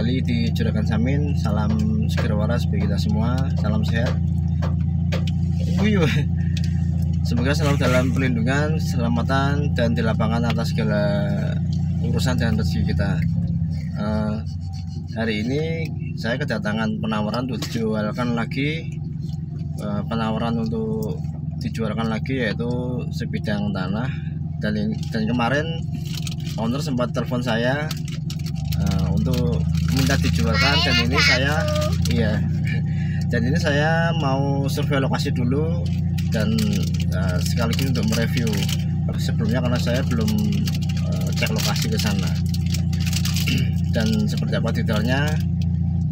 kembali di Juragan Samin. Salam seger waras bagi kita semua. Salam sehat. Semoga selalu dalam perlindungan, keselamatan, dan di lapangan atas segala urusan dan rezeki kita. Hari ini saya kedatangan penawaran untuk dijualkan lagi. Penawaran untuk dijualkan lagi yaitu sebidang tanah. Dan kemarin owner sempat telepon saya untuk minta dijualkan, dan ini saya mau survei lokasi dulu dan sekaligus untuk mereview sebelumnya karena saya belum cek lokasi ke sana. Dan seperti apa detailnya,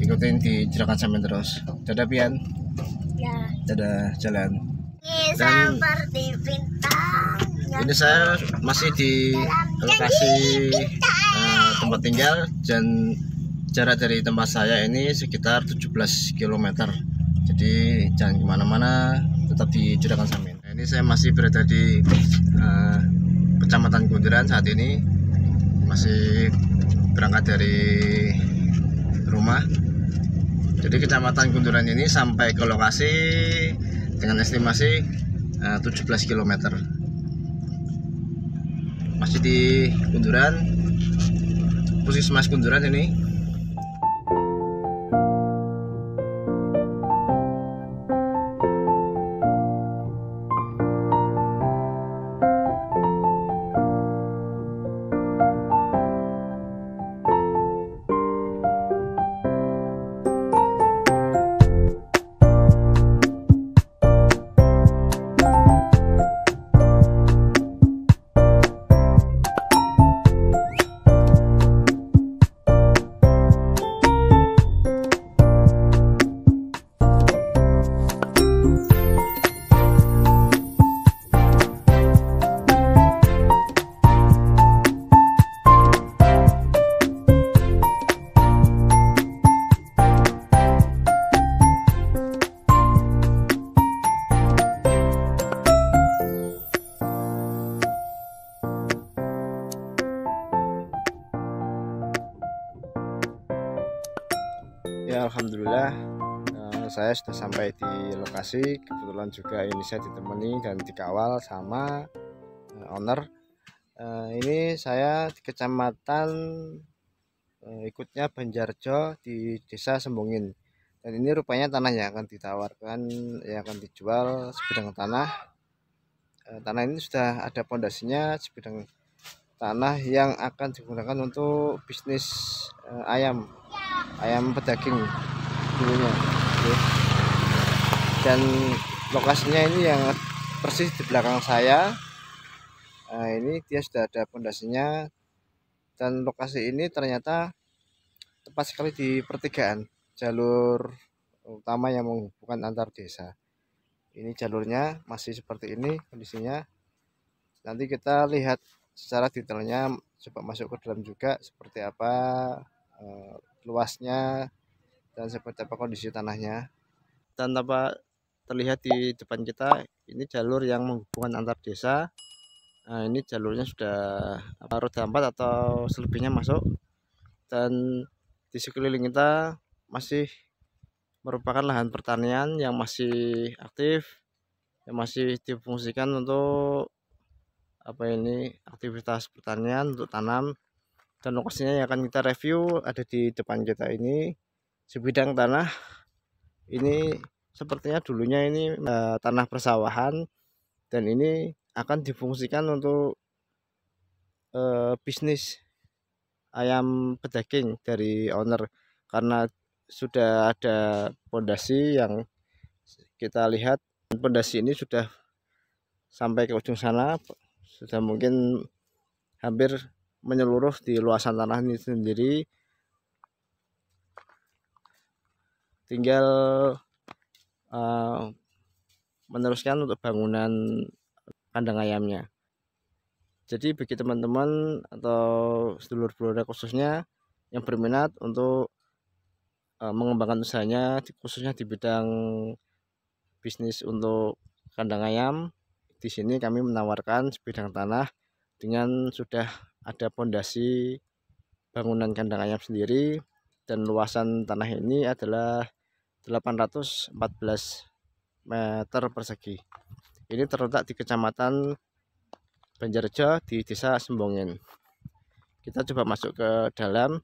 ikutin di Juragan Samin terus. Dadah Pian. Ya. Dadah jalan. Ini Dan seperti bintang. Ini saya masih di lokasi tempat tinggal, dan jarak dari tempat saya ini sekitar 17 km. Jadi jangan kemana-mana, tetap di Juragan Samin. Ini saya masih berada di Kecamatan Kunduran saat ini, masih berangkat dari rumah. Jadi Kecamatan Kunduran ini sampai ke lokasi dengan estimasi 17 km. Masih di Kunduran, Puskesmas Kunduran ini. Ya, alhamdulillah saya sudah sampai di lokasi. Kebetulan juga ini saya ditemani dan dikawal sama owner. Ini saya di kecamatan ikutnya Banjarjo di Desa Sembungin. Dan ini rupanya tanah yang akan ditawarkan, yang akan dijual sebidang tanah. Tanah ini sudah ada pondasinya, sebidang tanah yang akan digunakan untuk bisnis ayam pedaging dulunya. Dan lokasinya ini yang persis di belakang saya. Ini dia sudah ada pondasinya, dan lokasi ini ternyata tepat sekali di pertigaan jalur utama yang menghubungkan antar desa. Ini jalurnya masih seperti ini kondisinya. Nanti kita lihat secara detailnya, coba masuk ke dalam juga seperti apa luasnya dan seperti apa kondisi tanahnya. Dan tanpa terlihat di depan kita, ini jalur yang menghubungkan antar desa. Ini jalurnya sudah roda 4 atau selebihnya masuk, dan di sekeliling kita masih merupakan lahan pertanian yang masih aktif, yang masih difungsikan untuk aktivitas pertanian, untuk tanam. Dan lokasinya yang akan kita review ada di depan kita ini, sebidang tanah. Ini sepertinya dulunya ini tanah persawahan, dan ini akan difungsikan untuk bisnis ayam pedaging dari owner, karena sudah ada pondasi yang kita lihat. Pondasi ini sudah sampai ke ujung sana, sudah mungkin hampir menyeluruh di luasan tanah ini sendiri. Tinggal meneruskan untuk bangunan kandang ayamnya. Jadi bagi teman-teman atau sedulur-sedulur khususnya yang berminat untuk mengembangkan usahanya, khususnya di bidang bisnis untuk kandang ayam, di sini kami menawarkan sebidang tanah dengan sudah ada pondasi bangunan kandang ayam sendiri, dan luasan tanah ini adalah 814 meter persegi. Ini terletak di Kecamatan Banjarjo di Desa Sembongen. Kita coba masuk ke dalam.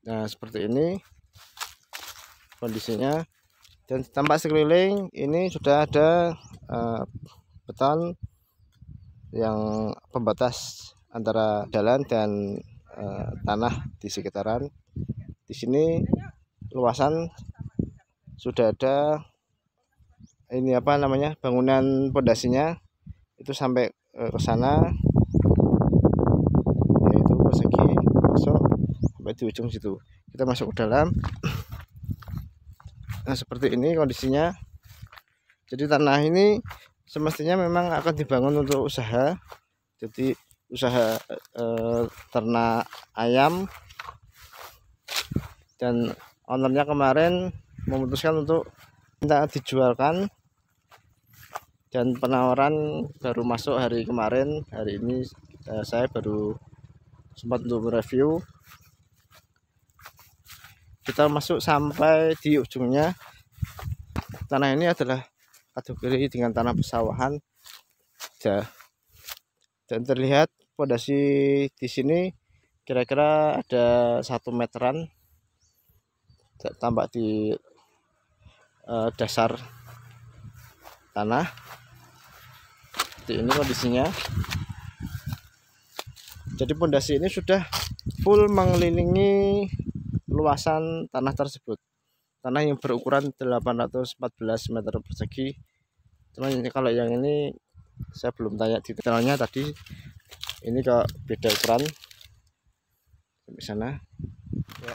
Nah, seperti ini kondisinya. Dan tampak sekeliling ini sudah ada beton yang pembatas antara jalan dan tanah di sekitaran. Di sini luasan sudah ada ini apa namanya, bangunan pondasinya itu sampai ke sana, yaitu persegi masuk sampai di ujung situ. Kita masuk ke dalam. Nah, seperti ini kondisinya. Jadi tanah ini semestinya memang akan dibangun untuk usaha, jadi usaha ternak ayam, dan ownernya kemarin memutuskan untuk minta dijualkan, dan penawaran baru masuk hari kemarin. Hari ini saya baru sempat untuk mereview. Kita masuk sampai di ujungnya. Tanah ini adalah kategori dengan tanah pesawahan, dan terlihat pondasi di sini kira-kira ada 1 meteran tampak di dasar tanah. Seperti ini kondisinya. Jadi pondasi ini sudah full mengelilingi luasan tanah tersebut. Tanah yang berukuran 814 meter persegi. Cuman ini kalau yang ini saya belum tanya detailnya tadi. Ini kok beda ukuran sampai sana. Ya,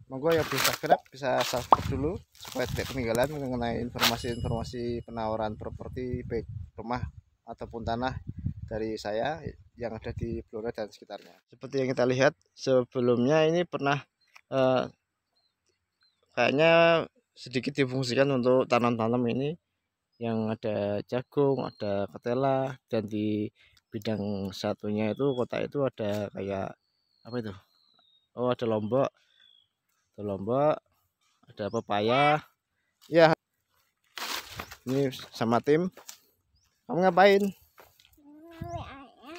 monggo yang bisa subscribe, bisa subscribe dulu supaya tidak ketinggalan mengenai informasi-informasi penawaran properti baik rumah ataupun tanah dari saya yang ada di Blora dan sekitarnya. Seperti yang kita lihat sebelumnya, ini pernah kayaknya sedikit difungsikan untuk tanam-tanam ini, yang ada jagung, ada ketela, dan di bidang satunya itu kotak itu ada kayak apa itu? Oh, ada lombok, ada pepaya. Ya, ini sama tim. Kamu ngapain?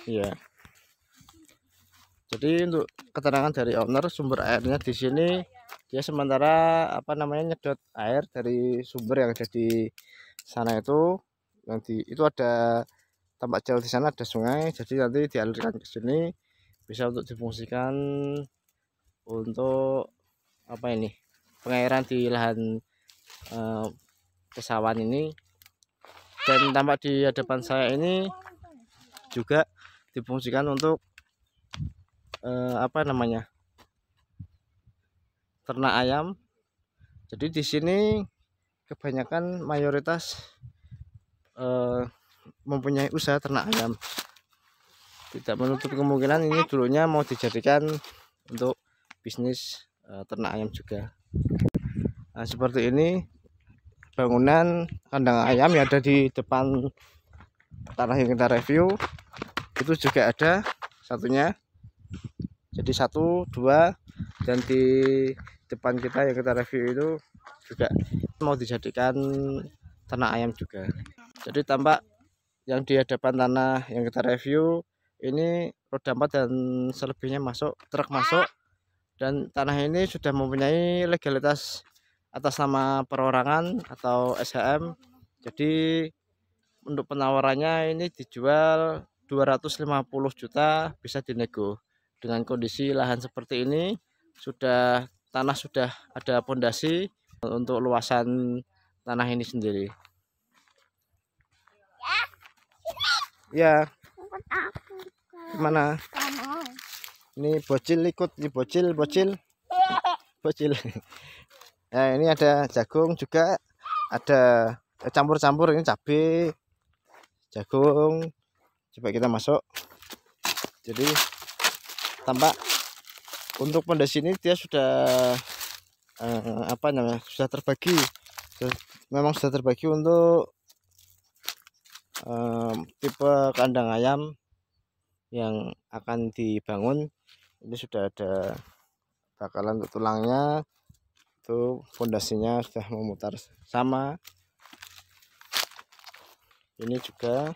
Iya. Jadi untuk keterangan dari owner, sumber airnya di sini dia sementara apa namanya, nyedot air dari sumber yang ada di sana itu. Nanti itu ada tampak jauh di sana ada sungai, jadi nanti dialirkan ke sini, bisa untuk difungsikan untuk apa ini, pengairan di lahan pesawahan ini. Dan tampak di hadapan saya ini juga difungsikan untuk apa namanya, ternak ayam. Jadi di sini kebanyakan mayoritas mempunyai usaha ternak ayam. Tidak menutup kemungkinan ini dulunya mau dijadikan untuk bisnis ternak ayam juga. Nah, seperti ini bangunan kandang ayam yang ada di depan tanah yang kita review. Itu juga ada satunya. Jadi 1, 2, dan di depan kita yang kita review itu juga mau dijadikan ternak ayam juga. Jadi tampak yang di hadapan tanah yang kita review ini roda 4 dan selebihnya masuk, truk masuk, dan tanah ini sudah mempunyai legalitas atas nama perorangan atau SHM. Jadi untuk penawarannya ini dijual 250 juta, bisa dinego. Dengan kondisi lahan seperti ini, tanah sudah ada pondasi untuk luasan tanah ini sendiri. Ya, mana? Ini bocil ikut, ini bocil. Nah, ini ada jagung juga, ada campur-campur, ini cabai, jagung. Coba kita masuk. Jadi tampak untuk pondasi ini dia sudah apa namanya, sudah terbagi. Memang sudah terbagi untuk tipe kandang ayam yang akan dibangun. Ini sudah ada bakalan untuk tulangnya, itu fondasinya sudah memutar sama. Ini juga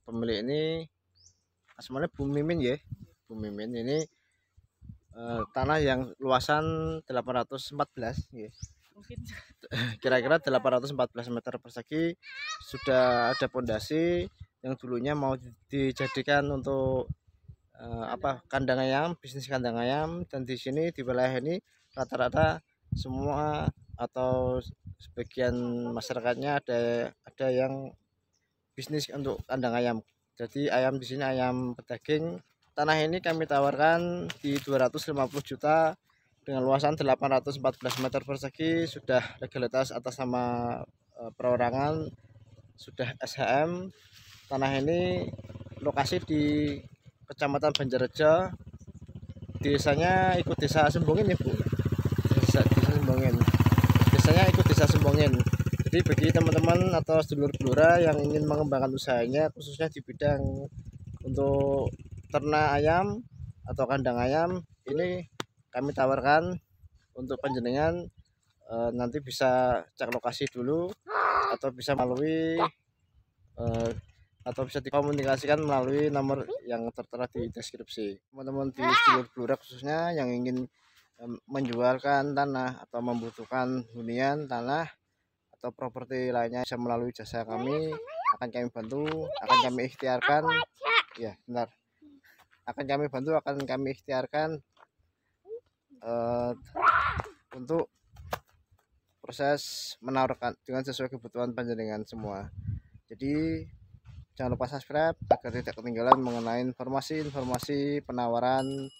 pemilik ini sebenarnya Bu Mimin ya. Bu Mimin ini tanah yang luasan 814 ya. Mungkin Kira-kira 814 meter persegi, sudah ada pondasi yang dulunya mau dijadikan untuk kandang ayam, bisnis kandang ayam. Dan di sini di wilayah ini rata-rata semua atau sebagian masyarakatnya ada yang bisnis untuk kandang ayam. Jadi ayam di sini ayam pedaging. Tanah ini kami tawarkan di 250 juta dengan luasan 814 meter persegi, sudah legalitas atas nama perorangan, sudah SHM. Tanah ini lokasi di Kecamatan Banjarrejo, desanya ikut desa Sembongin ya Bu. Desa Sembongin. Desanya ikut desa Sembongin. Jadi bagi teman-teman atau sedulur-sedulur yang ingin mengembangkan usahanya khususnya di bidang untuk ternak ayam atau kandang ayam, ini kami tawarkan untuk panjenengan nanti bisa cek lokasi dulu atau bisa melalui atau bisa dikomunikasikan melalui nomor yang tertera di deskripsi. Teman-teman di sedulur-sedulur khususnya yang ingin menjualkan tanah atau membutuhkan hunian tanah atau properti lainnya bisa melalui jasa kami, akan kami bantu, akan kami ikhtiarkan ya benar, akan kami ikhtiarkan untuk proses menawarkan dengan sesuai kebutuhan panjenengan semua. Jadi jangan lupa subscribe agar tidak ketinggalan mengenai informasi-informasi penawaran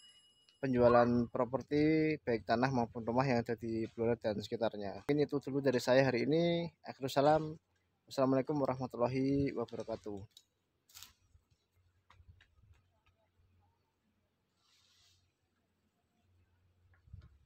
penjualan properti baik tanah maupun rumah yang ada di Blora dan sekitarnya. Ini itu dulu dari saya hari ini. Akhirul salam. Wassalamualaikum warahmatullahi wabarakatuh.